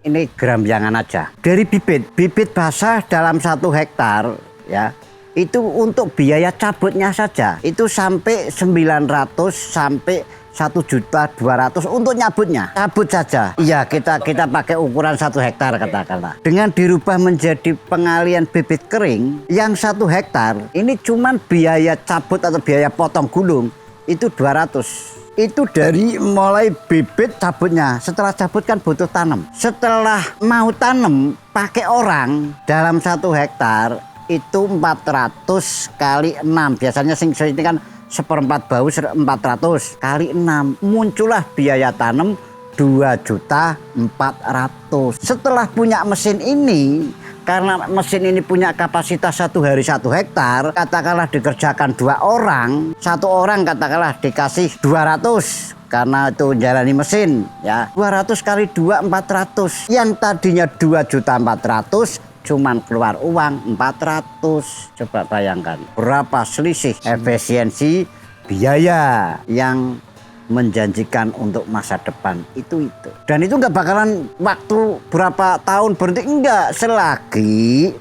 ini gerambiangan aja. Dari bibit basah dalam 1 hektar ya, itu untuk biaya cabutnya saja itu sampai 900 sampai 1.200.000 untuk nyabutnya. Cabut saja. Iya, kita pakai ukuran 1 hektar katakanlah. Dengan dirubah menjadi pengalian bibit kering yang 1 hektar, ini cuman biaya cabut atau biaya potong gulung itu 200. Itu dari mulai bibit cabutnya. Setelah cabut kan butuh tanam. Setelah mau tanam pakai orang dalam 1 hektar itu 400 kali 6. Biasanya ini kan 1/4 bau 400 kali 6. Muncullah biaya tanam 2.400.000. Setelah punya mesin ini, karena mesin ini punya kapasitas 1 hari 1 hektar, katakanlah dikerjakan 2 orang, 1 orang katakanlah dikasih 200 karena itu jalani mesin ya. 200 kali 2 400. Yang tadinya 2.400.000 cuman keluar uang 400. Coba bayangkan berapa selisih efisiensi biaya yang menjanjikan untuk masa depan itu. Dan itu nggak bakalan waktu berapa tahun berhenti, enggak, selagi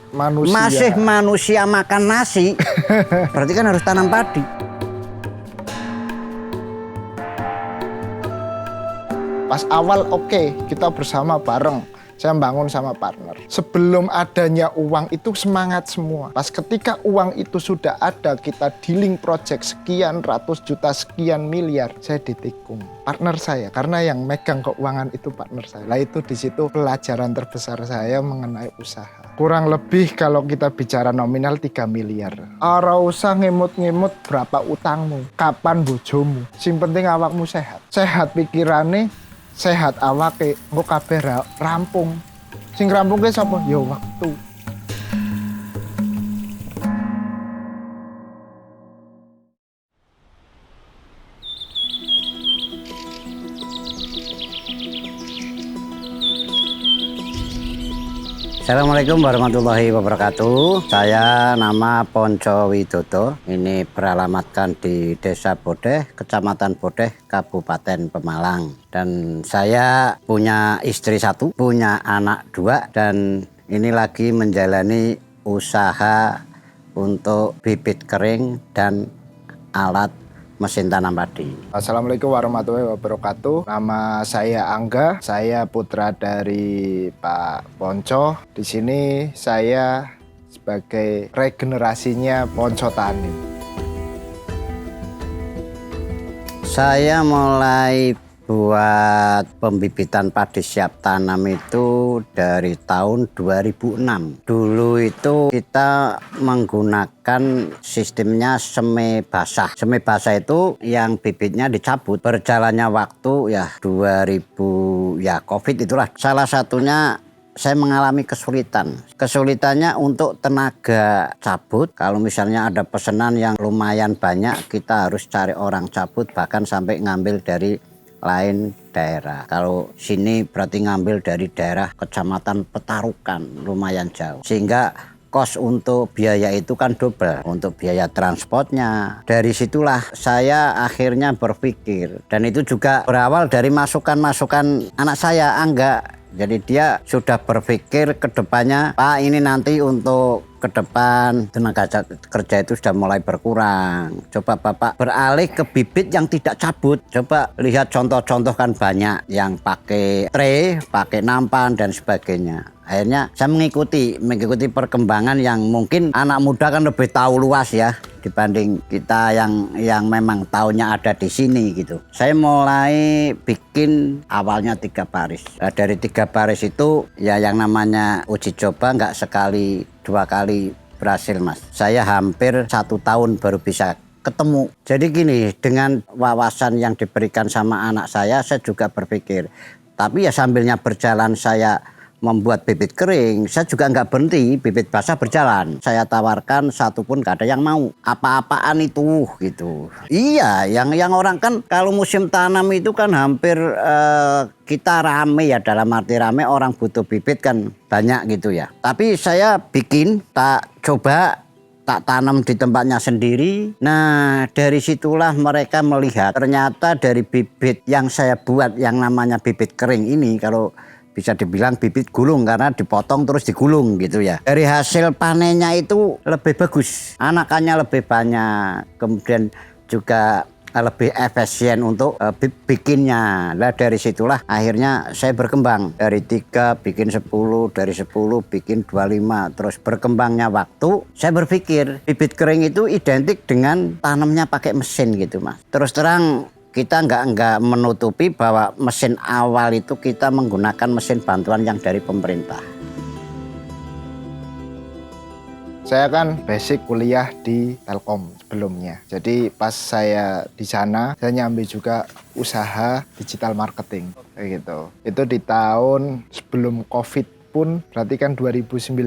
masih manusia makan nasi. Berarti kan harus tanam padi. Pas awal kita bersama bareng. Saya bangun sama partner. Sebelum adanya uang itu semangat semua. Pas ketika uang itu sudah ada, kita dealing project sekian ratus juta, sekian miliar, saya ditikung. Partner saya, karena yang megang keuangan itu partner saya. Lah itu di situ pelajaran terbesar saya mengenai usaha. Kurang lebih kalau kita bicara nominal 3 miliar. Ora usah ngemut-ngemut berapa utangmu, kapan bojomu. Sing penting awakmu sehat. Sehat pikirane, sehat awake, engko kabeh rampung. Sing rampung ke sapa? Ya waktu. Assalamualaikum warahmatullahi wabarakatuh. Saya nama Ponco Widodo. Ini beralamatkan di Desa Bodeh, Kecamatan Bodeh, Kabupaten Pemalang. Dan saya punya istri 1, punya anak 2, dan ini lagi menjalani usaha untuk bibit kering dan alat mesin tanam padi. Assalamualaikum warahmatullahi wabarakatuh. Nama saya Angga, saya putra dari Pak Ponco. Di sini saya sebagai regenerasinya Ponco Tani. Saya mulai buat pembibitan padi siap tanam itu dari tahun 2006. Dulu itu kita menggunakan sistemnya semi basah. Semi basah itu yang bibitnya dicabut. Berjalannya waktu ya 2000 ya Covid itulah. Salah satunya saya mengalami kesulitan. Kesulitannya untuk tenaga cabut. Kalau misalnya ada pesanan yang lumayan banyak, kita harus cari orang cabut, bahkan sampai ngambil dari lain daerah. Kalau sini berarti ngambil dari daerah Kecamatan Petarukan, lumayan jauh. Sehingga kos untuk biaya itu kan double, untuk biaya transportnya. Dari situlah saya akhirnya berpikir, dan itu juga berawal dari masukan-masukan anak saya, Angga. Jadi dia sudah berpikir ke depannya, Pak, ini nanti untuk ke depan tenaga kerja itu sudah mulai berkurang. Coba Bapak beralih ke bibit yang tidak cabut. Coba lihat contoh-contoh kan banyak yang pakai tray, pakai nampan dan sebagainya. Akhirnya saya mengikuti perkembangan yang mungkin anak muda kan lebih tahu luas ya dibanding kita yang memang taunya ada di sini gitu. Saya mulai bikin awalnya 3 baris. Nah, dari 3 baris itu ya yang namanya uji coba nggak sekali 2 kali berhasil, Mas. Saya hampir 1 tahun baru bisa ketemu. Jadi gini, dengan wawasan yang diberikan sama anak saya juga berpikir. Tapi ya sambilnya berjalan saya membuat bibit kering, saya juga nggak berhenti, bibit basah berjalan. Saya tawarkan 1 pun nggak ada yang mau. Apa-apaan itu gitu. Iya, yang orang kan kalau musim tanam itu kan hampir kita rame ya, dalam arti rame orang butuh bibit kan banyak gitu ya. Tapi saya bikin, tak coba, tak tanam di tempatnya sendiri. Nah, dari situlah mereka melihat ternyata dari bibit yang saya buat yang namanya bibit kering ini, kalau bisa dibilang bibit gulung karena dipotong terus digulung gitu ya. Dari hasil panennya itu lebih bagus, anakannya lebih banyak, kemudian juga lebih efisien untuk bikinnya. Nah dari situlah akhirnya saya berkembang. Dari 3 bikin 10, dari 10 bikin 25. Terus berkembangnya waktu, saya berpikir bibit kering itu identik dengan tanamnya pakai mesin gitu Mas. Terus terang kita nggak menutupi bahwa mesin awal itu kita menggunakan mesin bantuan yang dari pemerintah. Saya kan basic kuliah di Telkom sebelumnya. Jadi pas saya di sana, saya nyambi juga usaha digital marketing kayak gitu. Itu di tahun sebelum Covid pun, berarti kan 2019.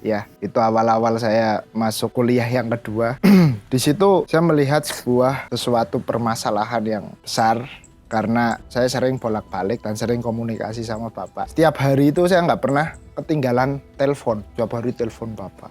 Ya, itu awal-awal saya masuk kuliah yang kedua. Di situ saya melihat sesuatu permasalahan yang besar. Karena saya sering bolak-balik dan sering komunikasi sama Bapak. Setiap hari itu saya nggak pernah ketinggalan telepon. Setiap hari telepon Bapak.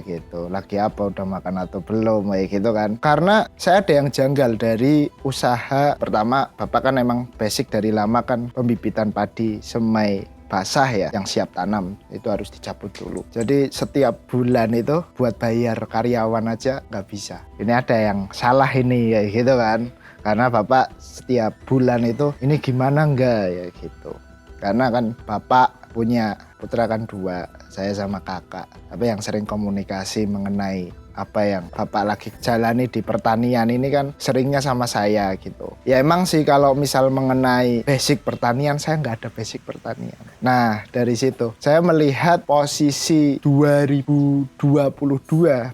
Gitu. Lagi apa, udah makan atau belum, gitu kan. Karena saya ada yang janggal dari usaha. Pertama, Bapak kan emang basic dari lama kan pembibitan padi semai basah ya, yang siap tanam itu harus dicabut dulu. Jadi setiap bulan itu buat bayar karyawan aja nggak bisa. Ini ada yang salah ini ya gitu kan. Karena Bapak setiap bulan itu ini gimana enggak ya gitu. Karena kan Bapak punya putra kan 2, saya sama kakak. Tapi yang sering komunikasi mengenai apa yang Bapak lagi jalani di pertanian ini kan seringnya sama saya gitu. Ya emang sih kalau misal mengenai basic pertanian, saya nggak ada basic pertanian. Nah dari situ saya melihat posisi 2022,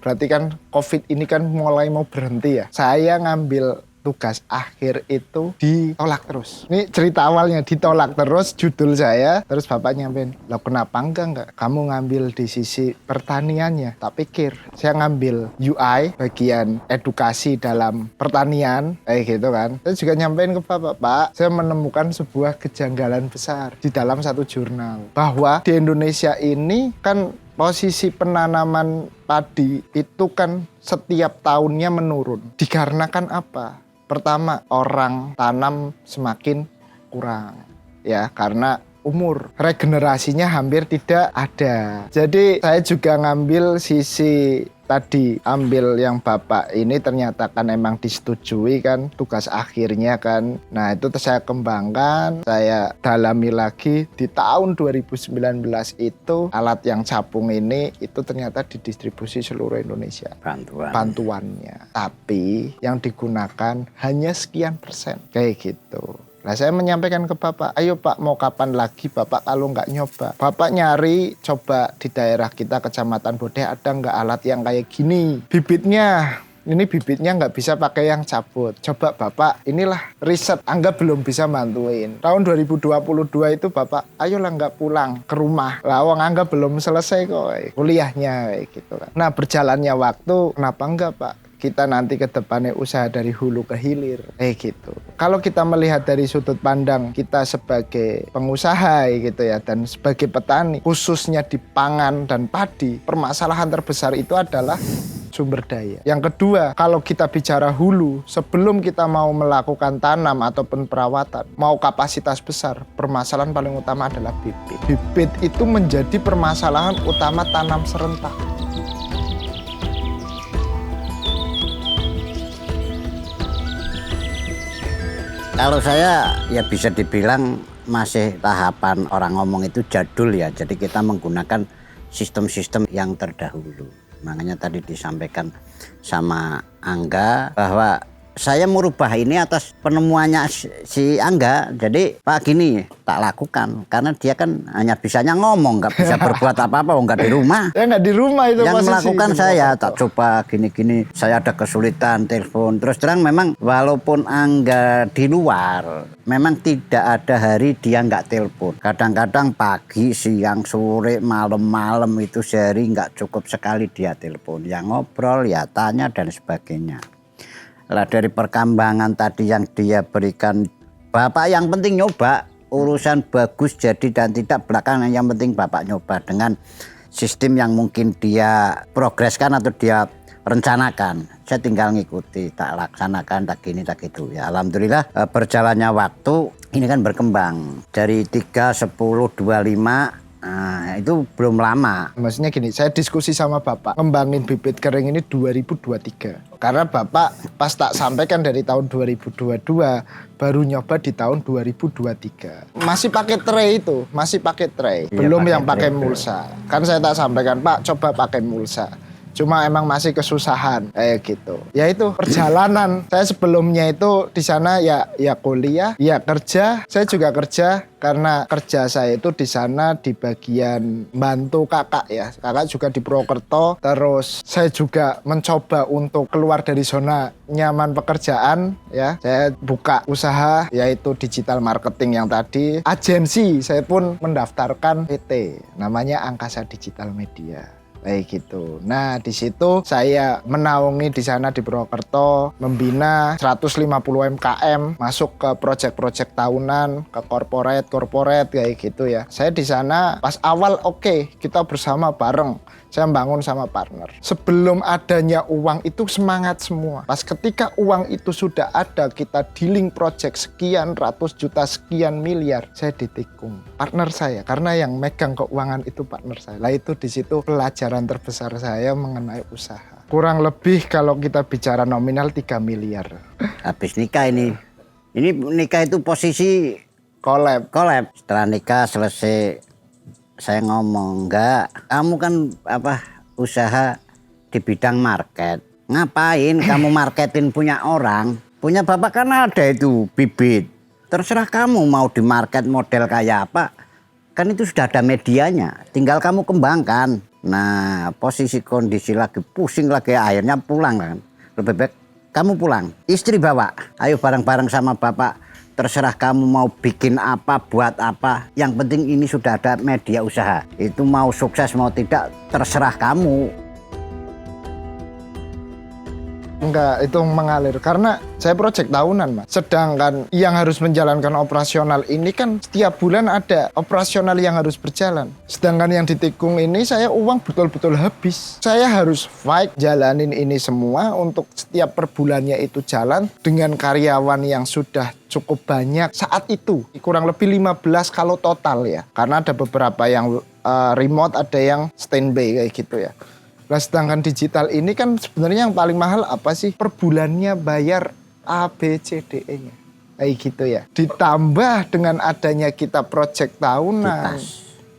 berarti kan Covid ini kan mulai mau berhenti ya. Saya ngambil tugas akhir itu ditolak terus. Ini cerita awalnya ditolak terus, judul saya. Terus Bapak nyampein, loh kenapa enggak kamu ngambil di sisi pertaniannya? Tak pikir, saya ngambil UI, bagian edukasi dalam pertanian, gitu kan. Saya juga nyampein ke Bapak, Pak, saya menemukan sebuah kejanggalan besar di dalam satu jurnal. Bahwa di Indonesia ini kan posisi penanaman padi itu kan setiap tahunnya menurun. Dikarenakan apa? Pertama, orang tanam semakin kurang ya karena umur, regenerasinya hampir tidak ada. Jadi saya juga ngambil sisi tadi, ambil yang Bapak ini ternyata kan emang disetujui kan tugas akhirnya kan. Nah itu saya kembangkan, saya dalami lagi. Di tahun 2019 itu alat yang capung ini itu ternyata didistribusi seluruh Indonesia bantuannya. Tapi yang digunakan hanya sekian persen kayak gitu. Nah saya menyampaikan ke Bapak, ayo Pak mau kapan lagi Bapak kalau nggak nyoba. Bapak nyari coba di daerah kita Kecamatan Bodeh ada nggak alat yang kayak gini. Bibitnya nggak bisa pakai yang cabut. Coba Bapak inilah riset, Angga belum bisa bantuin. Tahun 2022 itu Bapak ayolah nggak pulang ke rumah. Lah wong Angga belum selesai kok kuliahnya gitu kan. Nah berjalannya waktu kenapa enggak Pak? Kita nanti ke depannya usaha dari hulu ke hilir, gitu. Kalau kita melihat dari sudut pandang kita sebagai pengusaha gitu ya, dan sebagai petani, khususnya di pangan dan padi, permasalahan terbesar itu adalah sumber daya. Yang kedua, kalau kita bicara hulu, sebelum kita mau melakukan tanam ataupun perawatan, mau kapasitas besar, permasalahan paling utama adalah bibit. Bibit itu menjadi permasalahan utama tanam serentak. Kalau saya ya bisa dibilang masih tahapan orang ngomong itu jadul ya. Jadi kita menggunakan sistem-sistem yang terdahulu. Makanya tadi disampaikan sama Angga bahwa saya merubah ini atas penemuannya si Angga. Jadi Pak gini tak lakukan karena dia kan hanya bisanya ngomong, nggak bisa berbuat apa-apa, nggak di rumah. Ya nggak di rumah itu. Yang melakukan saya tak coba gini-gini. Saya ada kesulitan telepon. Terus terang memang walaupun Angga di luar, memang tidak ada hari dia nggak telepon. Kadang-kadang pagi, siang, sore, malam-malam itu sehari nggak cukup sekali dia telepon. Yang ngobrol, ya tanya dan sebagainya. Lah dari perkembangan tadi yang dia berikan, Bapak yang penting nyoba, urusan bagus jadi dan tidak belakangan, yang penting Bapak nyoba dengan sistem yang mungkin dia progreskan atau dia rencanakan. Saya tinggal ngikuti, tak laksanakan, tak gini, tak gitu. Ya alhamdulillah berjalannya waktu ini kan berkembang dari 3, 10, 25. Nah, itu belum lama. Maksudnya gini, saya diskusi sama Bapak, ngembangin bibit kering ini 2023. Karena Bapak pas tak sampaikan dari tahun 2022, baru nyoba di tahun 2023. Masih pakai tray itu, masih pakai tray. Iya, Belum pakai yang pakai tray. mulsa. Kan saya tak sampaikan, Pak, coba pakai mulsa. Cuma emang masih kesusahan kayak gitu. Ya itu perjalanan. Saya sebelumnya itu di sana ya kuliah, ya kerja. Saya juga kerja karena kerja saya itu di sana di bagian bantu kakak ya. Kakak juga di Purwokerto. Terus saya juga mencoba untuk keluar dari zona nyaman pekerjaan ya. Saya buka usaha yaitu digital marketing yang tadi. Agensi saya pun mendaftarkan PT namanya Angkasa Digital Media. Kayak gitu. Nah, di situ saya menaungi di sana di Purwokerto, membina 150 UMKM, masuk ke proyek-proyek tahunan, ke corporate kayak gitu ya. Saya di sana pas awal oke, kita bersama bareng. Saya bangun sama partner. Sebelum adanya uang itu semangat semua. Pas ketika uang itu sudah ada, kita dealing project sekian ratus juta, sekian miliar, saya ditikung. Partner saya, karena yang megang keuangan itu partner saya. Lah itu di situ pelajaran terbesar saya mengenai usaha. Kurang lebih kalau kita bicara nominal 3 miliar. Habis nikah ini. Ini nikah itu posisi Collab. Setelah nikah selesai, saya ngomong, enggak, kamu kan usaha di bidang market. Ngapain kamu marketin punya orang? Punya bapak kan ada itu bibit. Terserah kamu mau di market model kayak apa. Kan itu sudah ada medianya. Tinggal kamu kembangkan. Nah, posisi kondisi lagi pusing lagi, akhirnya pulang kan. Lebih baik kamu pulang. Istri bawa, ayo bareng-bareng sama bapak. Terserah kamu mau bikin apa, buat apa. Yang penting ini sudah ada media usaha. Itu mau sukses mau tidak, terserah kamu. Enggak, itu mengalir. Karena saya proyek tahunan, Mas. Sedangkan yang harus menjalankan operasional ini kan setiap bulan ada operasional yang harus berjalan. Sedangkan yang ditikung ini saya uang betul-betul habis. Saya harus fight, jalanin ini semua untuk setiap per bulannya itu jalan dengan karyawan yang sudah cukup banyak saat itu. Kurang lebih 15 kalau total ya. Karena ada beberapa yang remote, ada yang standby kayak gitu ya. Nah, sedangkan digital ini kan sebenarnya yang paling mahal apa sih? Per bulannya bayar A, B, C, D, E-nya. Kayak gitu ya. Ditambah dengan adanya kita project tahunan.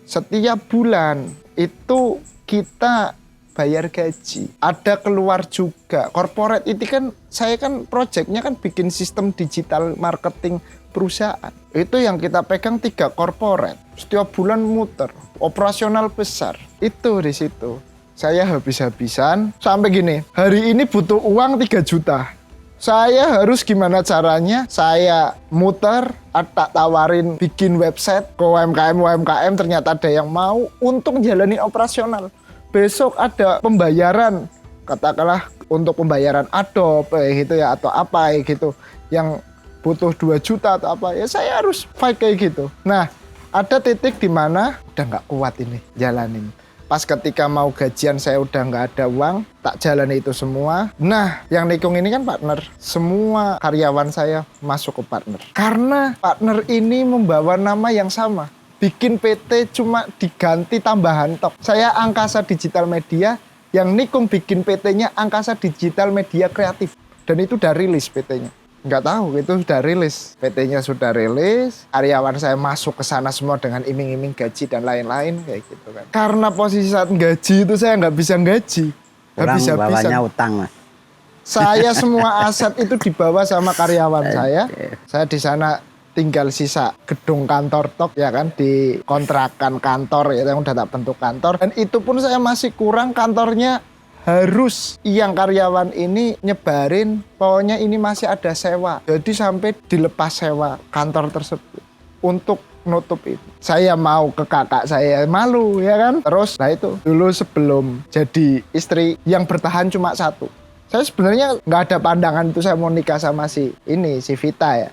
Setiap bulan itu kita bayar gaji. Ada keluar juga. Corporate itu kan, saya kan projectnya kan bikin sistem digital marketing perusahaan. Itu yang kita pegang 3 corporate. Setiap bulan muter. Operasional besar. Itu di situ. Saya habis-habisan sampai gini, hari ini butuh uang 3 juta. Saya harus gimana caranya? Saya muter, tak tawarin bikin website ke UMKM, ternyata ada yang mau untuk jalani operasional. Besok ada pembayaran, katakanlah untuk pembayaran Adobe gitu ya, atau apa gitu, yang butuh 2 juta atau apa, ya saya harus fight kayak gitu. Nah, ada titik di mana udah nggak kuat ini jalanin. Pas ketika mau gajian saya udah nggak ada uang, tak jalani itu semua. Nah, yang nikung ini kan partner. Semua karyawan saya masuk ke partner. Karena partner ini membawa nama yang sama. Bikin PT cuma diganti tambahan tok. Saya Angkasa Digital Media, yang nikung bikin PT-nya Angkasa Digital Media Kreatif. Dan itu udah rilis PT-nya. Nggak tahu, itu sudah rilis. PT-nya sudah rilis, karyawan saya masuk ke sana semua dengan iming-iming gaji dan lain-lain kayak gitu kan. Karena posisi saat gaji itu saya nggak bisa gaji. Habis-habisan. Bawanya utang, Mas. Saya semua aset itu dibawa sama karyawan saya. Saya di sana tinggal sisa gedung kantor tok ya kan, di kontrakan kantor ya, yang udah tak bentuk kantor. Dan itu pun saya masih kurang, kantornya harus yang karyawan ini nyebarin, pokoknya ini masih ada sewa. Jadi sampai dilepas sewa kantor tersebut untuk nutup itu. Saya mau ke kakak saya, malu ya kan. Terus nah itu dulu sebelum jadi istri yang bertahan cuma 1. Saya sebenarnya nggak ada pandangan itu saya mau nikah sama si Vita ya,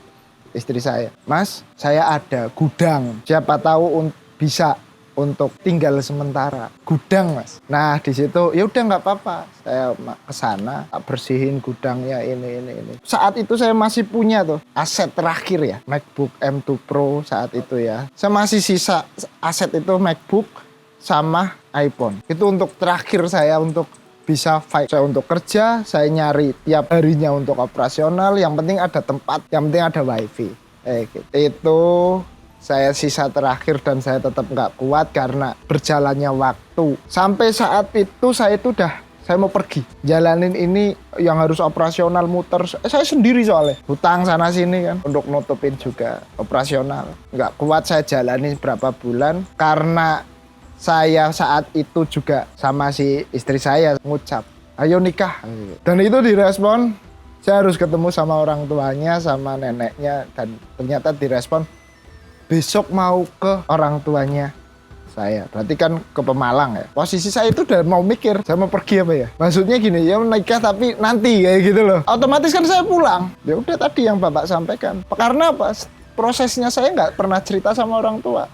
istri saya. Mas, saya ada gudang, siapa tahu bisa untuk tinggal sementara, gudang mas. Nah di situ ya udah nggak apa-apa, saya kesana bersihin gudangnya ini. Saat itu saya masih punya tuh aset terakhir ya, MacBook M2 Pro saat itu ya. Saya masih sisa aset itu MacBook sama iPhone. Itu untuk terakhir saya untuk bisa fight. Saya untuk kerja, saya nyari tiap harinya untuk operasional. Yang penting ada tempat, yang penting ada wifi. Gitu. Itu saya sisa terakhir dan saya tetap nggak kuat karena berjalannya waktu. Sampai saat itu saya mau pergi. Jalanin ini yang harus operasional muter. Saya sendiri soalnya. Hutang sana sini kan. Untuk nutupin juga operasional. Nggak kuat saya jalani berapa bulan. Karena saya saat itu juga sama si istri saya ngucap, ayo nikah. Dan itu direspon, saya harus ketemu sama orang tuanya, sama neneknya. Dan ternyata direspon, besok mau ke orang tuanya saya. Berarti kan ke Pemalang ya. Posisi saya itu udah mau mikir, saya mau pergi apa ya. Maksudnya gini, ya menikah tapi nanti kayak gitu loh. Otomatis kan saya pulang. Ya udah tadi yang Bapak sampaikan. Karena apa? Prosesnya saya nggak pernah cerita sama orang tua.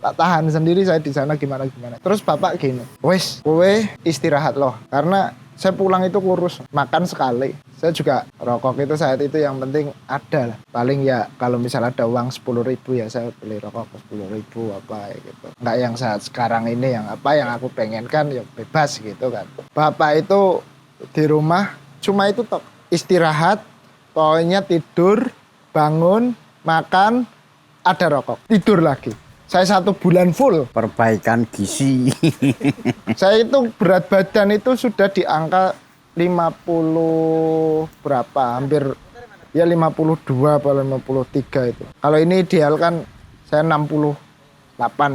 Tak tahan sendiri saya di sana gimana. Terus Bapak gini, wes, kowe istirahat loh. Karena saya pulang itu kurus, makan sekali. Saya juga rokok itu saat itu yang penting ada lah. Paling ya kalau misalnya ada uang 10.000 ya saya beli rokok 10.000 apa gitu. Nggak yang saat sekarang ini yang apa yang aku pengenkan ya bebas gitu kan. Bapak itu di rumah cuma itu tok istirahat, pokoknya tidur, bangun, makan, ada rokok, tidur lagi. Saya 1 bulan full. Perbaikan gizi. Saya itu berat badan itu sudah di angka 50 berapa, hampir ya 52 atau 53 itu. Kalau ini ideal kan saya 68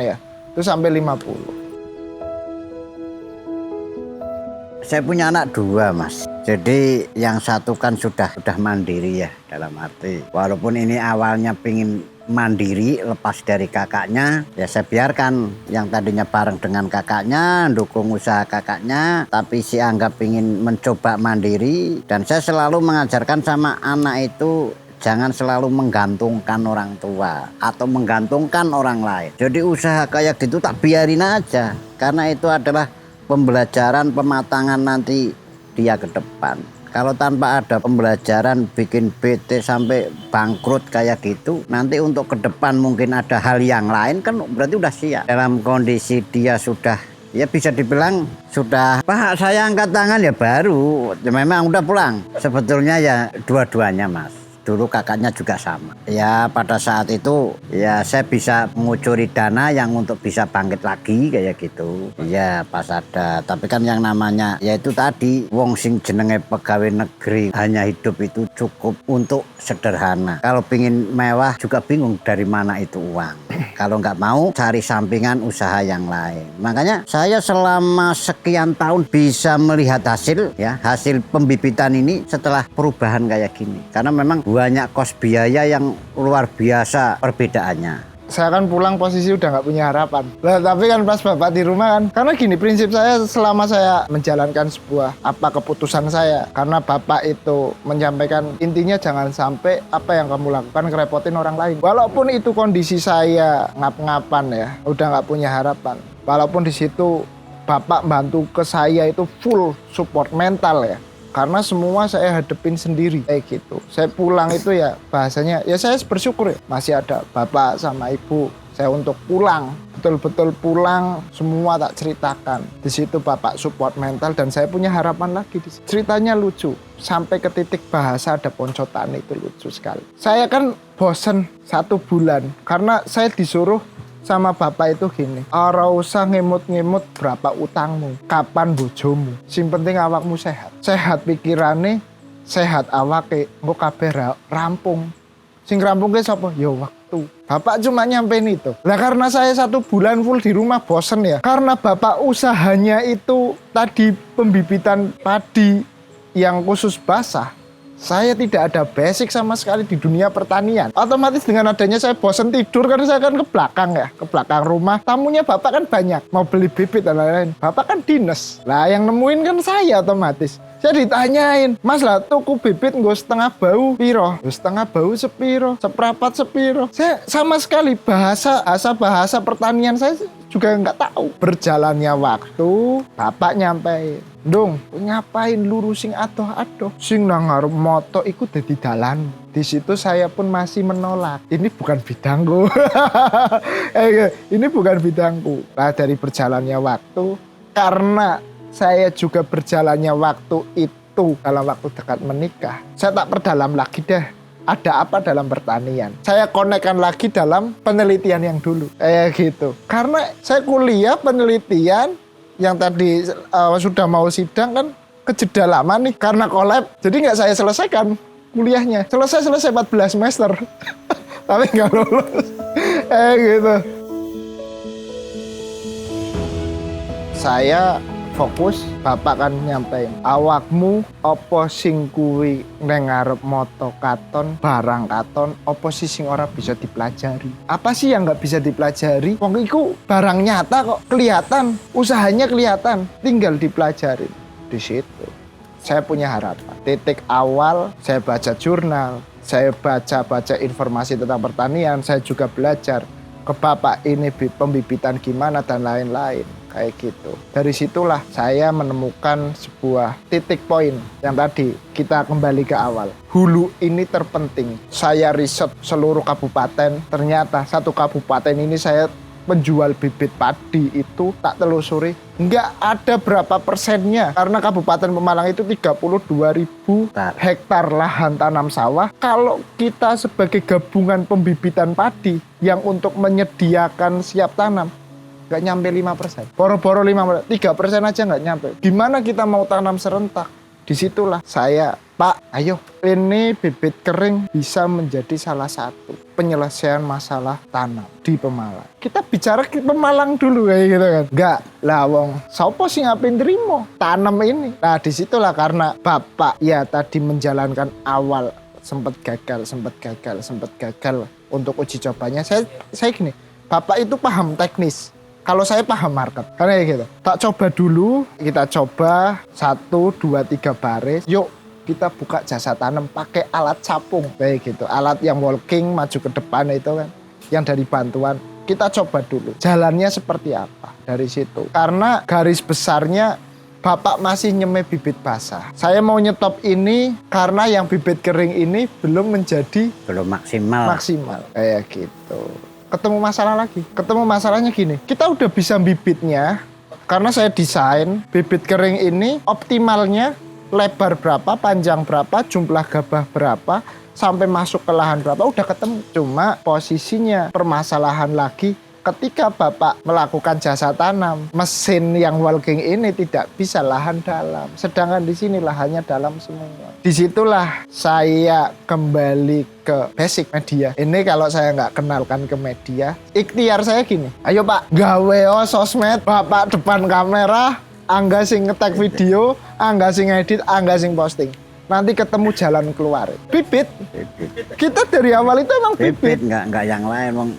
ya, itu sampai 50. Saya punya anak 2 mas. Jadi yang satu kan sudah mandiri ya, dalam arti walaupun ini awalnya pingin mandiri lepas dari kakaknya, ya saya biarkan yang tadinya bareng dengan kakaknya, dukung usaha kakaknya, tapi si Angga pingin mencoba mandiri. Dan saya selalu mengajarkan sama anak itu jangan selalu menggantungkan orang tua atau menggantungkan orang lain. Jadi usaha kayak gitu tak biarin aja, karena itu adalah pembelajaran pematangan nanti dia ke depan. Kalau tanpa ada pembelajaran bikin bete sampai bangkrut kayak gitu, nanti untuk ke depan mungkin ada hal yang lain kan berarti udah siap. Dalam kondisi dia sudah ya bisa dibilang sudah, Pak saya angkat tangan ya baru, ya memang udah pulang. Sebetulnya ya dua-duanya mas. Dulu kakaknya juga sama. Ya pada saat itu ya saya bisa mengucuri dana yang untuk bisa bangkit lagi kayak gitu. Ya pas ada. Tapi kan yang namanya ya itu tadi wong sing jenenge pegawai negeri hanya hidup itu cukup untuk sederhana. Kalau pingin mewah juga bingung dari mana itu uang. Kalau nggak mau cari sampingan usaha yang lain. Makanya saya selama sekian tahun bisa melihat hasil ya, hasil pembibitan ini setelah perubahan kayak gini. Karena memang banyak kos biaya yang luar biasa perbedaannya. Saya kan pulang posisi udah nggak punya harapan. Nah, tapi kan pas Bapak di rumah kan, karena gini prinsip saya selama saya menjalankan sebuah keputusan saya, karena Bapak itu menyampaikan intinya jangan sampai apa yang kamu lakukan ngerepotin orang lain. Walaupun itu kondisi saya ngap-ngapan ya, udah nggak punya harapan. Walaupun di situ Bapak bantu ke saya itu full support mental ya. Karena semua saya hadepin sendiri kayak gitu. Saya pulang itu ya bahasanya ya saya bersyukur ya masih ada Bapak sama Ibu. Saya untuk pulang, betul-betul pulang semua tak ceritakan. Di situ Bapak support mental dan saya punya harapan lagi. Ceritanya lucu sampai ke titik bahasa ada poncotan itu lucu sekali. Saya kan bosen 1 bulan karena saya disuruh sama Bapak itu gini, ora usah ngemut-ngemut berapa utangmu, kapan bojomu, sing penting awakmu sehat. Sehat pikirane, sehat awake, engko kabeh rampung. Sing rampungke sapa? Ya waktu. Bapak cuma nyampein itu. Lah karena saya 1 bulan full di rumah bosen ya. Karena Bapak usahanya itu tadi pembibitan padi yang khusus basah. Saya tidak ada basic sama sekali di dunia pertanian. Otomatis dengan adanya saya bosan tidur karena saya kan ke belakang ya, ke belakang rumah. Tamunya Bapak kan banyak, mau beli bibit dan lain-lain. Bapak kan dinas. Lah yang nemuin kan saya otomatis. Saya ditanyain, Mas lah tuku bibit nggak setengah bau piro? Setengah bau sepiro, seprapat sepiro. Saya sama sekali bahasa pertanian saya juga nggak tahu. Berjalannya waktu, bapak nyampein, "Dong, ngapain lurusin adoh-adoh? Sing nang ngarep moto iku dadi dalan." Di situ saya pun masih menolak. Ini bukan bidangku. Ini bukan bidangku. Nah, dari berjalannya waktu, karena saya juga berjalannya waktu itu dalam waktu dekat menikah, saya tak perdalam lagi deh. Ada apa dalam pertanian? Saya konekkan lagi dalam penelitian yang dulu. Gitu. Karena saya kuliah penelitian yang tadi sudah mau sidang kan kejeda lama nih karena collab. Jadi nggak saya selesaikan kuliahnya. Selesai 14 semester. Tapi nggak lulus. Gitu. Saya fokus, bapak kan nyampein, awakmu opo sing kuwi neng ngarep moto katon, barang katon, opo sih sing ora bisa dipelajari? Apa sih yang nggak bisa dipelajari? Wong iku barang nyata kok, kelihatan, usahanya kelihatan, tinggal dipelajari. Di situ saya punya harapan. Titik awal saya baca jurnal, saya baca informasi tentang pertanian, saya juga belajar ke bapak ini pembibitan gimana dan lain-lain. Kayak gitu. Dari situlah saya menemukan sebuah titik poin yang tadi kita kembali ke awal. Hulu ini terpenting. Saya riset seluruh kabupaten. Ternyata satu kabupaten ini saya penjual bibit padi itu tak telusuri. Nggak ada berapa persennya. Karena Kabupaten Pemalang itu 32.000 hektar lahan tanam sawah. Kalau kita sebagai gabungan pembibitan padi yang untuk menyediakan siap tanam, nggak nyampe 5%. Boro-boro 5%, 3% aja nggak nyampe. Gimana kita mau tanam serentak? Disitulah saya, Pak, ayo, ini bibit kering bisa menjadi salah satu penyelesaian masalah tanam di Pemalang. Kita bicara ke Pemalang dulu kayak gitu kan. Nggak, lah wong, sopo sih ngapain terima tanam ini? Nah disitulah karena Bapak ya tadi menjalankan awal sempat gagal untuk uji cobanya. Saya gini, Bapak itu paham teknis. Kalau saya paham market, karena gitu. Tak coba dulu, kita coba 1, 2, 3 baris. Yuk kita buka jasa tanam pakai alat capung. Kayak gitu, alat yang walking maju ke depan itu kan. Yang dari bantuan, kita coba dulu. Jalannya seperti apa dari situ. Karena garis besarnya Bapak masih nyemai bibit basah. Saya mau nyetop ini karena yang bibit kering ini belum maksimal. Kayak gitu. Ketemu masalah lagi. Ketemu masalahnya gini, kita udah bisa bibitnya karena saya desain bibit kering ini optimalnya lebar berapa, panjang berapa, jumlah gabah berapa, sampai masuk ke lahan berapa, udah ketemu. Cuma posisinya permasalahan lagi ketika Bapak melakukan jasa tanam, mesin yang walking ini tidak bisa lahan dalam. Sedangkan di sini lahannya dalam semua. Disitulah saya kembali ke basic media. Ini kalau saya nggak kenalkan ke media, ikhtiar saya gini, ayo Pak, gawe sosmed, Bapak depan kamera, angga sing ngetek video, angga sing edit, angga sing posting. Nanti ketemu jalan keluar. Bibit. Kita dari awal itu emang bibit. Nggak yang lain, Bang.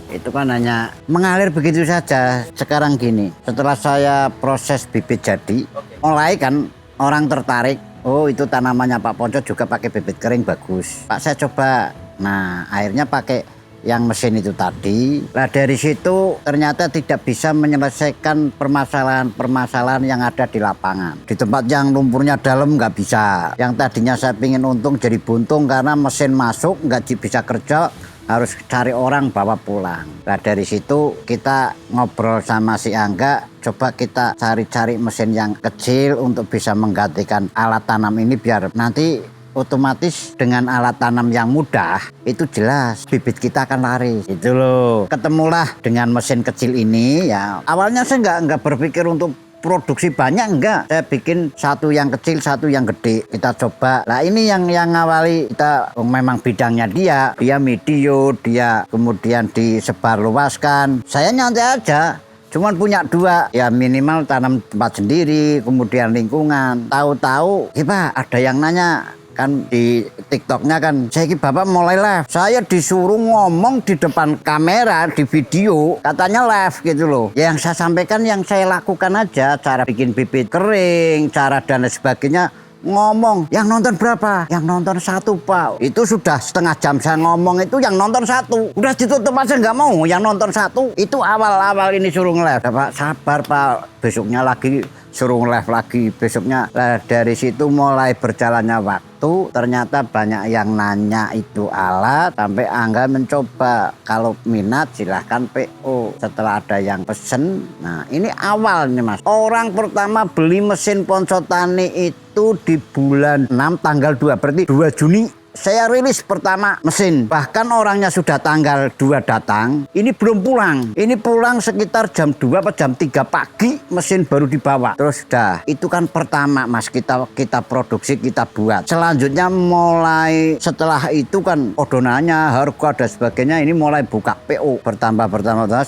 Itu kan hanya mengalir begitu saja. Sekarang gini, setelah saya proses bibit jadi, mulai kan orang tertarik, oh itu tanamannya Pak Ponco juga pakai bibit kering bagus. Pak saya coba, nah akhirnya pakai yang mesin itu tadi. Nah dari situ ternyata tidak bisa menyelesaikan permasalahan yang ada di lapangan. Di tempat yang lumpurnya dalam nggak bisa. Yang tadinya saya pingin untung jadi buntung karena mesin masuk nggak bisa kerja, harus cari orang bawa pulang. Nah dari situ kita ngobrol sama si Angga, coba kita cari-cari mesin yang kecil untuk bisa menggantikan alat tanam ini biar nanti otomatis dengan alat tanam yang mudah itu jelas bibit kita akan laris. Itu loh. Ketemulah dengan mesin kecil ini ya. Awalnya saya nggak berpikir untuk produksi banyak, enggak. Saya bikin satu yang kecil, satu yang gede. Kita coba. Nah ini yang ngawali kita, memang bidangnya dia medio, dia kemudian disebarluaskan. Saya nyantai aja. Cuman punya 2, ya minimal tanam tempat sendiri, kemudian lingkungan. Tahu-tahu, Pak ada yang nanya. Kan di TikToknya kan, saya Bapak mulai live. Saya disuruh ngomong di depan kamera, di video, katanya live gitu loh. Yang saya sampaikan, yang saya lakukan aja, cara bikin bibit kering, cara dan sebagainya. ngomong, yang nonton berapa? Yang nonton 1 Pak. Itu sudah setengah jam saya ngomong itu yang nonton 1. Udah ditutup aja nggak mau, yang nonton 1. Itu awal-awal ini suruh nge-live. Pak sabar Pak, besoknya lagi suruh nge-live lagi. Besoknya dari situ mulai berjalannya waktu. Ternyata banyak yang nanya itu alat. Sampai Angga mencoba, kalau minat silahkan PO. Setelah ada yang pesen, nah ini awal nih Mas. Orang pertama beli mesin Ponco Tani itu di bulan 6 tanggal 2, berarti 2 Juni saya rilis pertama mesin. Bahkan orangnya sudah tanggal 2 datang, ini belum pulang. Ini pulang sekitar jam 2 atau jam 3 pagi mesin baru dibawa. Terus dah, itu kan pertama Mas, kita produksi, kita buat. Selanjutnya mulai setelah itu kan odonannya, harga dan sebagainya, ini mulai buka PO bertambah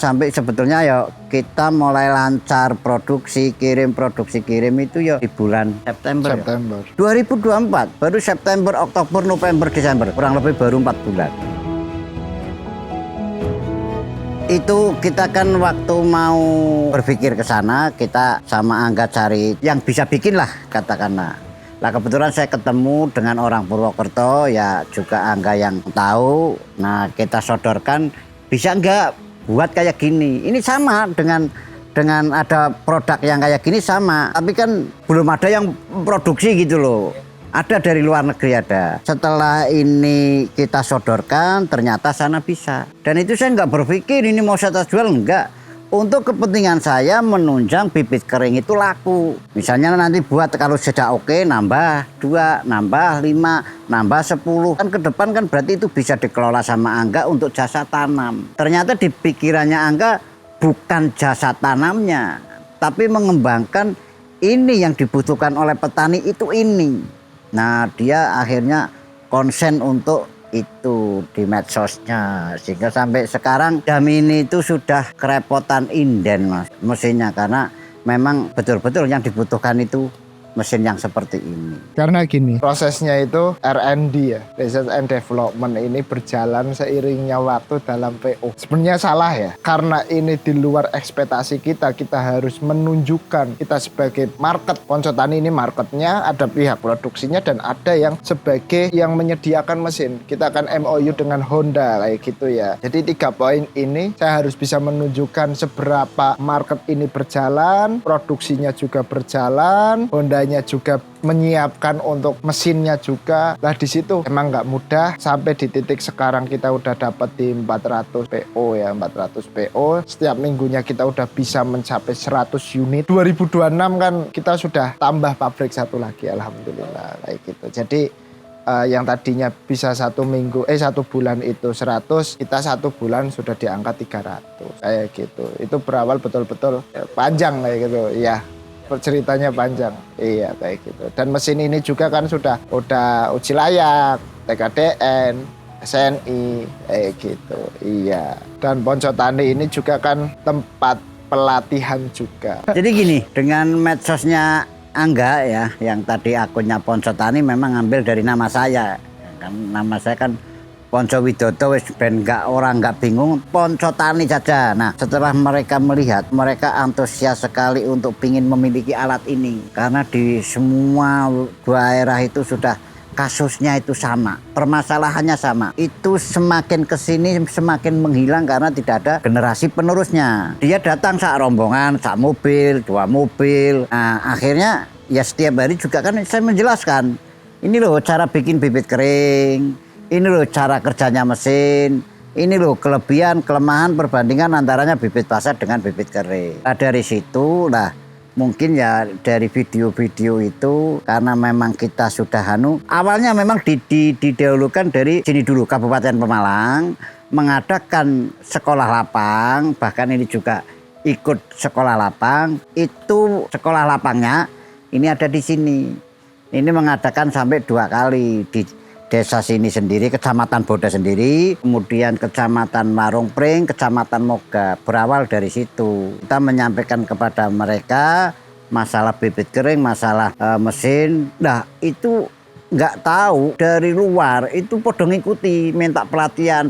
sampai sebetulnya ya kita mulai lancar produksi kirim itu ya di bulan September. 2024, baru September, Oktober, November, Desember, kurang lebih baru 4 bulan. Itu kita kan waktu mau berpikir ke sana, kita sama Angga cari yang bisa bikin lah katakanlah. Nah kebetulan saya ketemu dengan orang Purwokerto, ya juga Angga yang tahu. Nah kita sodorkan, bisa enggak buat kayak gini. Ini sama dengan ada produk yang kayak gini sama, tapi kan belum ada yang produksi gitu loh. Ada dari luar negeri ada. Setelah ini kita sodorkan, ternyata sana bisa. Dan itu saya nggak berpikir ini mau saya jual, enggak. Untuk kepentingan saya menunjang bibit kering itu laku. Misalnya nanti buat kalau sudah oke, nambah 2, nambah 5, nambah 10. Kan ke depan kan berarti itu bisa dikelola sama Angga untuk jasa tanam. Ternyata di pikirannya Angga bukan jasa tanamnya, tapi mengembangkan ini yang dibutuhkan oleh petani itu ini. Nah dia akhirnya konsen untuk itu di medsosnya, sehingga sampai sekarang Damini itu sudah kerepotan inden Mas mesinnya, karena memang betul-betul yang dibutuhkan itu mesin yang seperti ini. Karena gini, prosesnya itu R&D ya, Research and Development, ini berjalan seiringnya waktu dalam PO. Sebenarnya salah ya, karena ini di luar ekspektasi kita harus menunjukkan kita sebagai market. Ponco Tani ini marketnya, ada pihak produksinya, dan ada yang sebagai yang menyediakan mesin. Kita akan MOU dengan Honda kayak gitu ya. Jadi 3 poin ini saya harus bisa menunjukkan seberapa market ini berjalan, produksinya juga berjalan, Hondanya juga menyiapkan untuk mesinnya juga. Lah di situ emang nggak mudah, sampai di titik sekarang kita udah dapat di 400 PO ya, 400 PO. Setiap minggunya kita udah bisa mencapai 100 unit. 2026 kan kita sudah tambah pabrik 1 lagi, alhamdulillah kayak gitu. Jadi yang tadinya bisa 1 bulan itu 100, kita 1 bulan sudah diangkat 300 kayak gitu. Itu berawal betul-betul panjang kayak gitu ya. Ceritanya panjang, iya kayak gitu. Dan mesin ini juga kan sudah uji layak, TKDN, SNI, kayak gitu, iya. Dan Ponco Tani ini juga kan tempat pelatihan juga. Jadi gini, dengan medsosnya Angga ya, yang tadi akunnya Ponco Tani memang ngambil dari nama saya. Kan nama saya kan Ponco Widodo, wis ben orang nggak bingung, Ponco Tani saja. Nah setelah mereka melihat, mereka antusias sekali untuk ingin memiliki alat ini, karena di semua daerah itu sudah kasusnya itu sama, permasalahannya sama. Itu semakin kesini semakin menghilang karena tidak ada generasi penerusnya. Dia datang sak rombongan, sak mobil, 2 mobil. Nah akhirnya ya setiap hari juga kan saya menjelaskan, ini loh cara bikin bibit kering, ini loh cara kerjanya mesin, ini loh kelebihan, kelemahan, perbandingan antaranya bibit basah dengan bibit kering. Nah dari situ lah mungkin ya dari video-video itu, karena memang kita sudah awalnya memang didahulukan dari sini dulu, Kabupaten Pemalang mengadakan sekolah lapang, bahkan ini juga ikut sekolah lapang. Itu sekolah lapangnya ini ada di sini. Ini mengadakan sampai 2 kali di desa sini sendiri, Kecamatan Boda sendiri, kemudian Kecamatan Marungpring, Kecamatan Moga. Berawal dari situ kita menyampaikan kepada mereka masalah bibit kering, masalah mesin. Nah itu nggak tahu dari luar itu podo ngikuti, minta pelatihan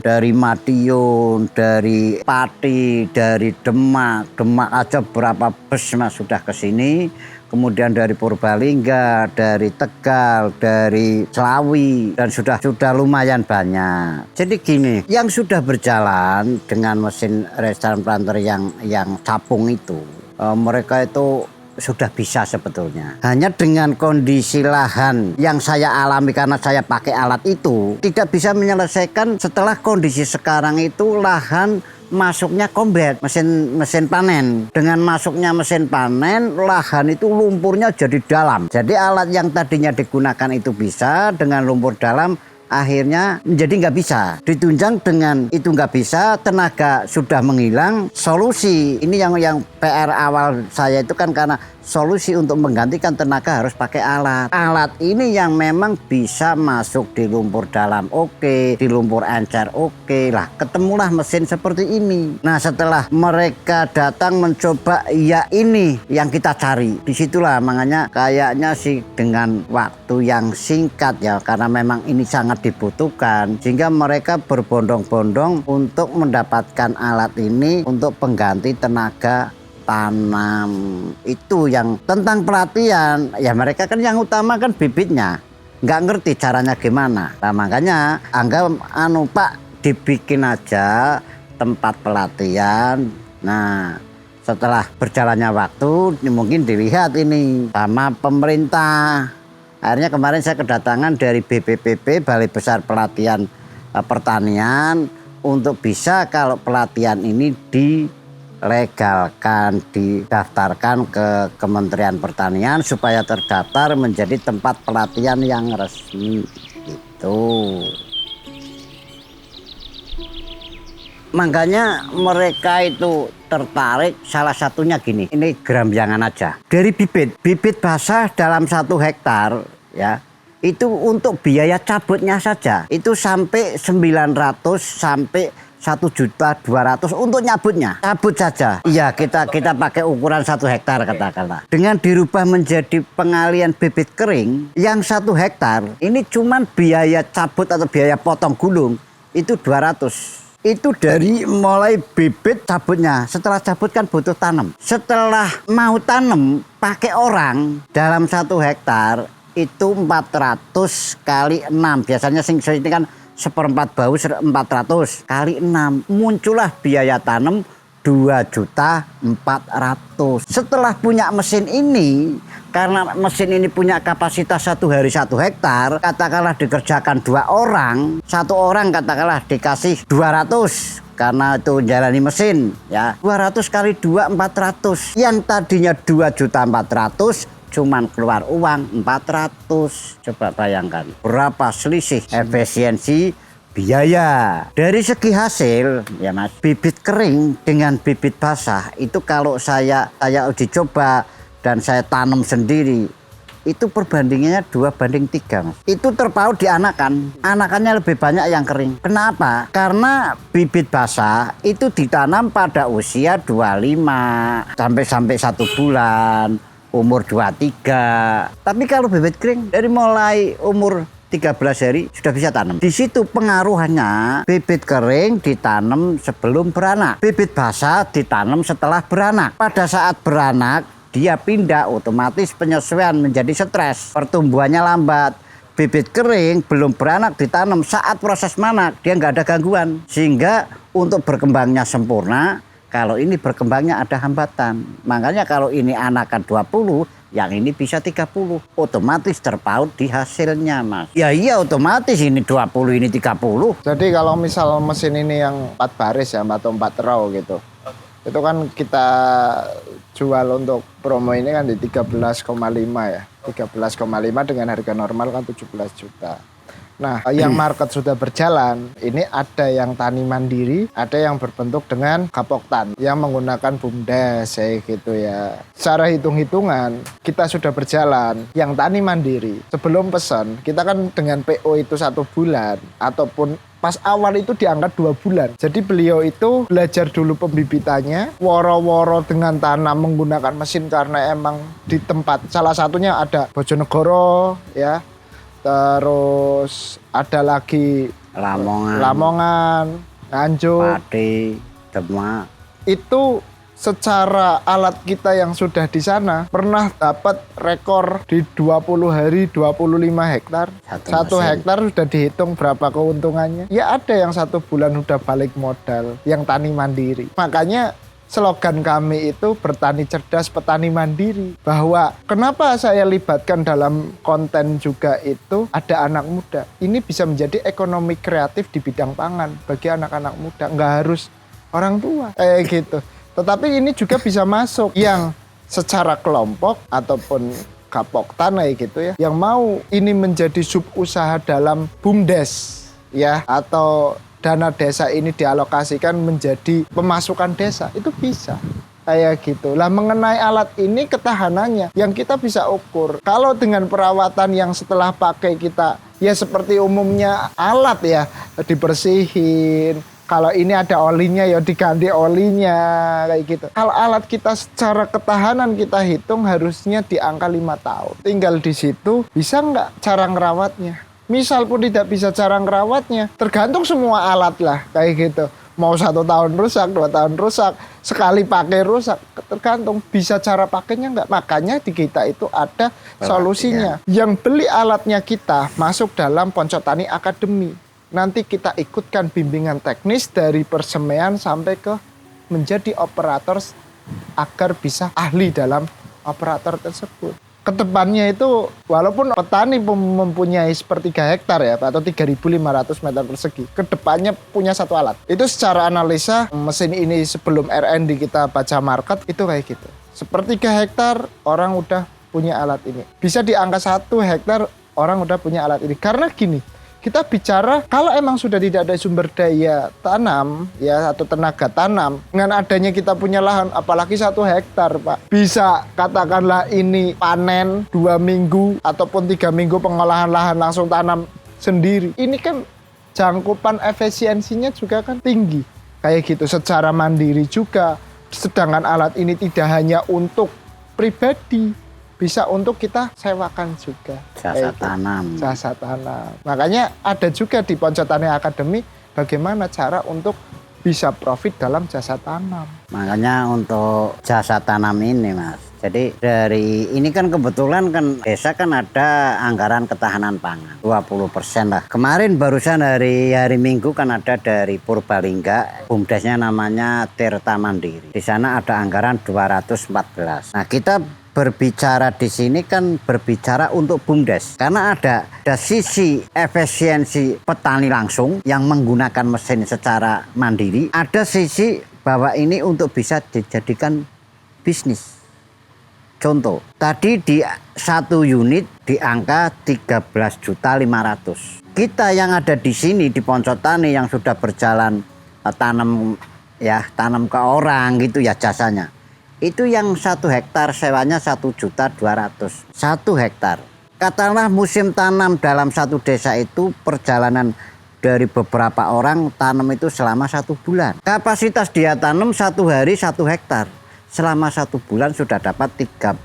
dari Madiun, dari Pati, dari Demak aja berapa bus Mas sudah ke sini. kemudian dari Purbalingga, dari Tegal, dari Selawi, dan sudah lumayan banyak. Jadi gini, yang sudah berjalan dengan mesin restoran planter yang capung itu, mereka itu sudah bisa sebetulnya. Hanya dengan kondisi lahan yang saya alami karena saya pakai alat itu tidak bisa menyelesaikan. Setelah kondisi sekarang itu lahan masuknya combat mesin panen. Dengan masuknya mesin panen, lahan itu lumpurnya jadi dalam. Jadi alat yang tadinya digunakan itu bisa, dengan lumpur dalam akhirnya menjadi nggak bisa. Ditunjang dengan itu nggak bisa, tenaga sudah menghilang. Solusi ini yang PR awal saya itu kan karena solusi untuk menggantikan tenaga harus pakai alat. Alat ini yang memang bisa masuk di lumpur dalam, oke, di lumpur encer, oke lah. Ketemulah mesin seperti ini. Nah, setelah mereka datang mencoba, ya ini yang kita cari. Disitulah makanya kayaknya sih dengan waktu yang singkat ya, karena memang ini sangat dibutuhkan, sehingga mereka berbondong-bondong untuk mendapatkan alat ini untuk pengganti tenaga tanam. Itu yang tentang pelatihan ya, mereka kan yang utama kan bibitnya, nggak ngerti caranya gimana. Nah, makanya anggap Pak dibikin aja tempat pelatihan. Nah, setelah berjalannya waktu mungkin dilihat ini sama pemerintah. Akhirnya kemarin saya kedatangan dari BPPP, Balai Besar Pelatihan Pertanian, untuk bisa kalau pelatihan ini dilegalkan, didaftarkan ke Kementerian Pertanian supaya terdaftar menjadi tempat pelatihan yang resmi. Itu. Makanya mereka itu tertarik, salah satunya gini, ini Gerambiangan aja. Dari bibit basah dalam 1 hektar ya, itu untuk biaya cabutnya saja itu sampai 900 sampai 1.200.000 untuk nyabutnya. Cabut saja. Iya, kita pakai ukuran 1 hektar katakanlah. Dengan dirubah menjadi pengalian bibit kering yang 1 hektar, ini cuman biaya cabut atau biaya potong gulung itu 200. Itu dari mulai bibit cabutnya. Setelah cabut kan butuh tanam. Setelah mau tanam pakai orang dalam 1 hektar itu 400 kali 6. Biasanya ini kan 1/4 bau 400 kali 6. Muncullah biaya tanam 2.400.000. Setelah punya mesin ini, karena mesin ini punya kapasitas 1 hari 1 hektar, katakanlah dikerjakan 2 orang, 1 orang katakanlah dikasih 200 karena itu jalani mesin ya. 200 kali 2 400. Yang tadinya 2.400.000 cuman keluar uang 400. Coba bayangkan berapa selisih efisiensi biaya. Dari segi hasil ya Mas, bibit kering dengan bibit basah itu kalau saya uji coba dan saya tanam sendiri, itu perbandingannya 2:3 Mas. Itu terpaut di anakan. Anakannya lebih banyak yang kering. Kenapa? Karena bibit basah itu ditanam pada usia 25 sampai 1 bulan, umur 23. Tapi kalau bibit kering dari mulai umur 13 hari sudah bisa tanam. Di situ pengaruhannya, bibit kering ditanam sebelum beranak, bibit basah ditanam setelah beranak. Pada saat beranak dia pindah, otomatis penyesuaian menjadi stres, pertumbuhannya lambat. Bibit kering belum beranak ditanam saat proses manak, dia nggak ada gangguan, sehingga untuk berkembangnya sempurna. Kalau ini berkembangnya ada hambatan. Makanya kalau ini anakan 20, yang ini bisa 30. Otomatis terpaut di hasilnya Mas. Ya iya otomatis ini 20, ini 30. Jadi kalau misal mesin ini yang 4 baris ya atau 4 row gitu, itu kan kita jual untuk promo ini kan di 13,5 ya. 13,5 dengan harga normal kan 17 juta. Nah, yang market sudah berjalan, ini ada yang tani mandiri, ada yang berbentuk dengan kapoktan, yang menggunakan BUMDes gitu ya. Secara hitung-hitungan, kita sudah berjalan. Yang tani mandiri, sebelum pesan, kita kan dengan PO itu 1 bulan, ataupun pas awal itu diangkat 2 bulan. Jadi beliau itu belajar dulu pembibitannya, woro-woro dengan tanam menggunakan mesin karena emang di tempat, salah satunya ada Bojonegoro ya. Terus ada lagi Lamongan, Nganjuk, Pati, Demak. Itu secara alat kita yang sudah di sana pernah dapat rekor di 20 hari 25 hektar. Satu hektar sudah dihitung berapa keuntungannya. Ya ada yang 1 bulan sudah balik modal, yang tani mandiri. Makanya slogan kami itu bertani cerdas, petani mandiri. Bahwa kenapa saya libatkan dalam konten juga itu ada anak muda. Ini bisa menjadi ekonomi kreatif di bidang pangan bagi anak-anak muda. Nggak harus orang tua kayak gitu. Tetapi ini juga bisa masuk yang secara kelompok ataupun kapok tanah gitu ya. Yang mau ini menjadi sub usaha dalam BUMDes ya, atau dana desa ini dialokasikan menjadi pemasukan desa, itu bisa. Kayak gitu. Lah mengenai alat ini ketahanannya yang kita bisa ukur. Kalau dengan perawatan yang setelah pakai kita ya seperti umumnya alat ya, dibersihin. Kalau ini ada olinya ya diganti olinya kayak gitu. Kalau alat kita secara ketahanan kita hitung harusnya di angka 5 tahun. Tinggal di situ bisa nggak cara ngerawatnya. Misal pun tidak bisa cara ngerawatnya, tergantung semua alat lah kayak gitu. Mau 1 tahun rusak, 2 tahun rusak, sekali pakai rusak, tergantung bisa cara pakainya nggak. Makanya di kita itu ada solusinya. Yang beli alatnya kita masuk dalam Poncot Tani Academy. Nanti kita ikutkan bimbingan teknis dari persemaian sampai ke menjadi operator agar bisa ahli dalam operator tersebut. Kedepannya itu walaupun petani mempunyai sepertiga hektar ya atau 3.500 meter persegi, kedepannya punya 1 alat. Itu secara analisa mesin ini sebelum R&D kita baca market itu kayak gitu. Sepertiga hektar orang udah punya alat ini. Bisa di angka 1 hektar orang udah punya alat ini. Karena gini, kita bicara kalau emang sudah tidak ada sumber daya tanam ya atau tenaga tanam, dengan adanya kita punya lahan apalagi 1 hektar Pak, bisa katakanlah ini panen 2 minggu ataupun 3 minggu pengolahan lahan langsung tanam sendiri. Ini kan jangkupan efisiensinya juga kan tinggi kayak gitu secara mandiri juga. Sedangkan alat ini tidak hanya untuk pribadi, bisa untuk kita sewakan juga. Jasa tanam. Jasa tanam. Makanya ada juga di Poncot Tani Academy bagaimana cara untuk bisa profit dalam jasa tanam. Makanya untuk jasa tanam ini Mas. Jadi dari ini kan kebetulan kan desa kan ada anggaran ketahanan pangan 20% lah. Kemarin barusan hari Minggu kan ada dari Purbalingga, BUMDesnya namanya Tirta Mandiri. Di sana ada anggaran 214. Nah kita berbicara di sini kan berbicara untuk BUMDes karena ada sisi efisiensi petani langsung yang menggunakan mesin secara mandiri, ada sisi bahwa ini untuk bisa dijadikan bisnis. Contoh, tadi di 1 unit di angka 13.500.000. Kita yang ada di sini di Poncot Tani yang sudah berjalan tanam ke orang gitu ya jasanya. Itu yang 1 hektar sewanya 1.200.000. 1 hektar. Katakanlah musim tanam dalam 1 desa itu perjalanan dari beberapa orang tanam itu selama 1 bulan. Kapasitas dia tanam 1 hari 1 hektar. Selama 1 bulan sudah dapat 36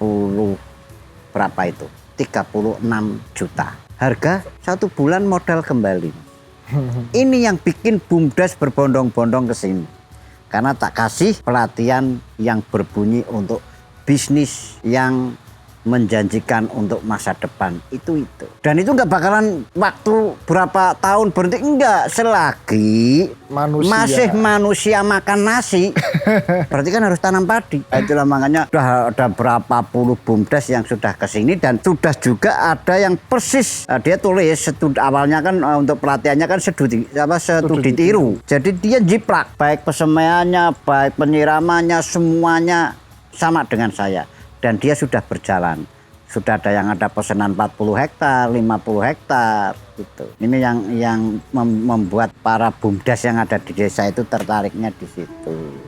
juta. Harga 1 bulan modal kembali. Ini yang bikin BUMDes berbondong-bondong ke sini. Karena tak kasih pelatihan yang berbunyi untuk bisnis yang menjanjikan untuk masa depan itu. Dan itu nggak bakalan waktu berapa tahun berhenti, enggak, selagi masih manusia makan nasi berarti kan harus tanam padi. Itulah makanya udah berapa puluh BUMDes yang sudah kesini dan sudah juga ada yang persis dia tulis awalnya kan untuk pelatihannya kan studi tiru. Jadi dia jiplak baik pesemaiannya, baik penyiramannya, semuanya sama dengan saya. Dan dia sudah berjalan. Sudah ada yang ada pesanan 40 hektar, 50 hektar gitu. Ini yang membuat para BUMDes yang ada di desa itu tertariknya di situ.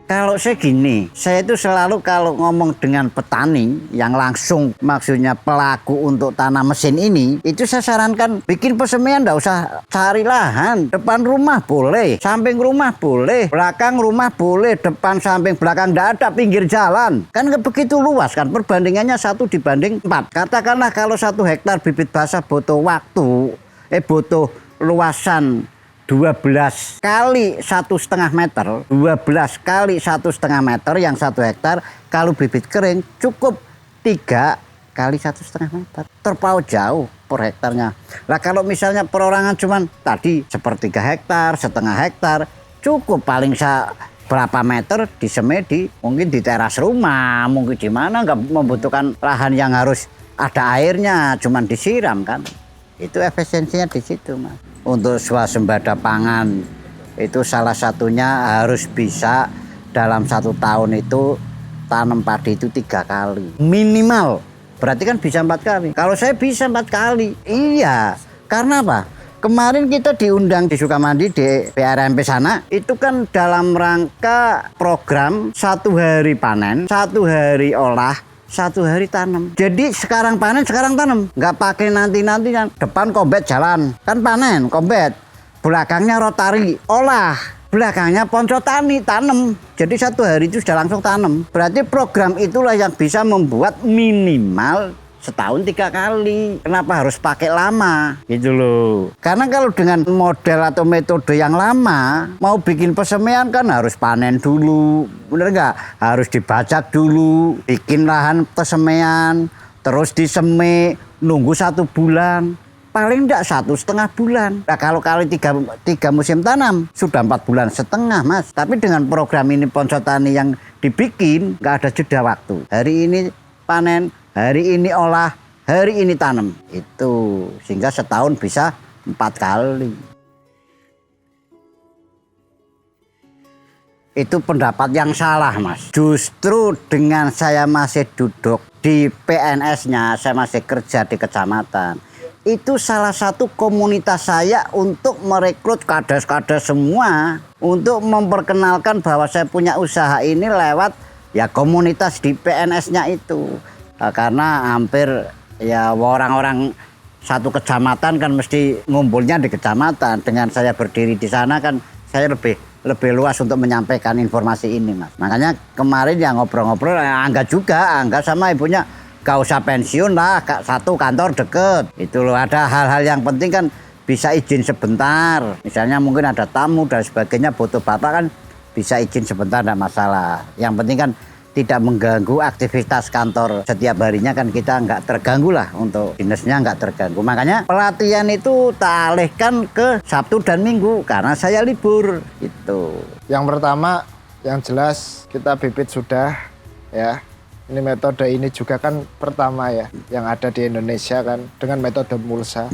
Kalau saya gini, saya itu selalu kalau ngomong dengan petani yang langsung maksudnya pelaku untuk tanam mesin ini, itu saya sarankan bikin pesemaian, nggak usah cari lahan. Depan rumah boleh, samping rumah boleh, belakang rumah boleh, depan samping belakang nggak ada, pinggir jalan. Kan begitu luas kan, perbandingannya 1 dibanding 4. Katakanlah kalau 1 hektar bibit basah butuh waktu, butuh luasan 12 kali 1,5 meter, 12 kali 1,5 meter yang 1 hektar, kalau bibit kering cukup 3 kali 1,5 meter. Terpaut jauh per hektarnya. Nah kalau misalnya perorangan cuman tadi sepertiga hektar, setengah hektar, cukup paling berapa meter disemai mungkin di teras rumah, mungkin di mana, nggak membutuhkan lahan yang harus ada airnya, cuman disiram kan. Itu efisiensinya di situ, Mas. Untuk swasembada pangan itu salah satunya harus bisa dalam 1 tahun itu tanam padi itu 3 kali minimal. Berarti kan bisa 4 kali. Kalau saya bisa 4 kali. Iya. Karena apa? Kemarin kita diundang di Sukamandi di PRMP sana. Itu kan dalam rangka program 1 hari panen, 1 hari olah, 1 hari tanam. Jadi sekarang panen, sekarang tanam. Nggak pakai nanti-nantian. Depan kombet jalan. Kan panen, kombet. Belakangnya rotari, olah. Belakangnya ponco tani, tanam. Jadi 1 hari itu sudah langsung tanam. Berarti program itulah yang bisa membuat minimal setahun 3 kali. Kenapa harus pakai lama? Gitu loh. Karena kalau dengan model atau metode yang lama, mau bikin persemaian kan harus panen dulu. Bener nggak? Harus dibajak dulu, bikin lahan persemaian, terus disemai, nunggu 1 bulan. Paling enggak 1,5 bulan. Nah kalau kali 3 musim tanam, sudah 4,5 bulan, Mas. Tapi dengan program ini Ponco Tani yang dibikin, nggak ada jeda waktu. Hari ini panen, hari ini olah, hari ini tanam. Itu sehingga setahun bisa 4 kali. Itu pendapat yang salah, Mas. Justru dengan saya masih duduk di PNS-nya, saya masih kerja di kecamatan. Itu salah satu komunitas saya untuk merekrut kades-kades semua untuk memperkenalkan bahwa saya punya usaha ini lewat ya komunitas di PNS-nya itu. Karena hampir ya orang-orang satu kecamatan kan mesti ngumpulnya di kecamatan. Dengan saya berdiri di sana kan saya lebih luas untuk menyampaikan informasi ini, Mas. Makanya kemarin yang ngobrol-ngobrol Angga juga, Angga sama ibunya gak usah pensiun lah, satu kantor deket. Itu loh, ada hal-hal yang penting kan bisa izin sebentar. Misalnya mungkin ada tamu dan sebagainya, butuh bapak kan bisa izin sebentar, tidak masalah. Yang penting kan tidak mengganggu aktivitas kantor setiap harinya, kan kita nggak terganggu lah, untuk dinasnya nggak terganggu. Makanya pelatihan itu tak alihkan ke Sabtu dan Minggu karena saya libur itu. Yang pertama yang jelas kita bibit sudah ya. Ini metode ini juga kan pertama ya yang ada di Indonesia kan dengan metode mulsa.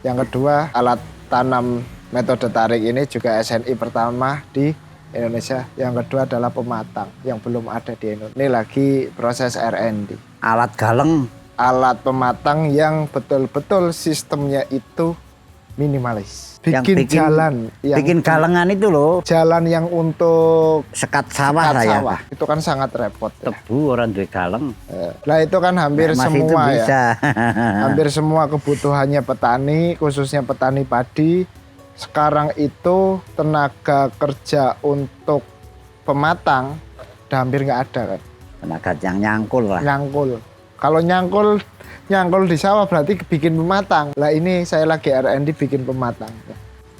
Yang kedua alat tanam metode tarik ini juga SNI pertama di Indonesia. Yang kedua adalah pematang yang belum ada di Indonesia. Ini lagi proses R&D. Alat galeng. Alat pematang yang betul-betul sistemnya itu minimalis. Bikin jalan. Bikin galengan itu loh. Jalan yang untuk sekat sawah saya. Itu kan sangat repot. Tebu orang duwe galeng. Lah itu kan hampir Mas semua itu bisa. Ya. Hampir semua kebutuhannya petani, khususnya petani padi. Sekarang itu tenaga kerja untuk pematang udah hampir nggak ada kan. Tenaga yang nyangkul lah. Nyangkul. Kalau nyangkul di sawah berarti bikin pematang. Lah ini saya lagi R&D bikin pematang.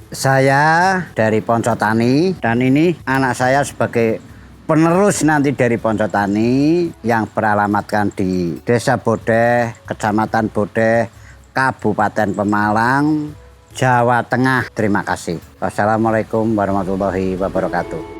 Saya dari Ponco Tani dan ini anak saya sebagai penerus nanti dari Ponco Tani yang beralamatkan di Desa Bodeh, Kecamatan Bodeh, Kabupaten Pemalang, Jawa Tengah. Terima kasih. Wassalamualaikum warahmatullahi wabarakatuh.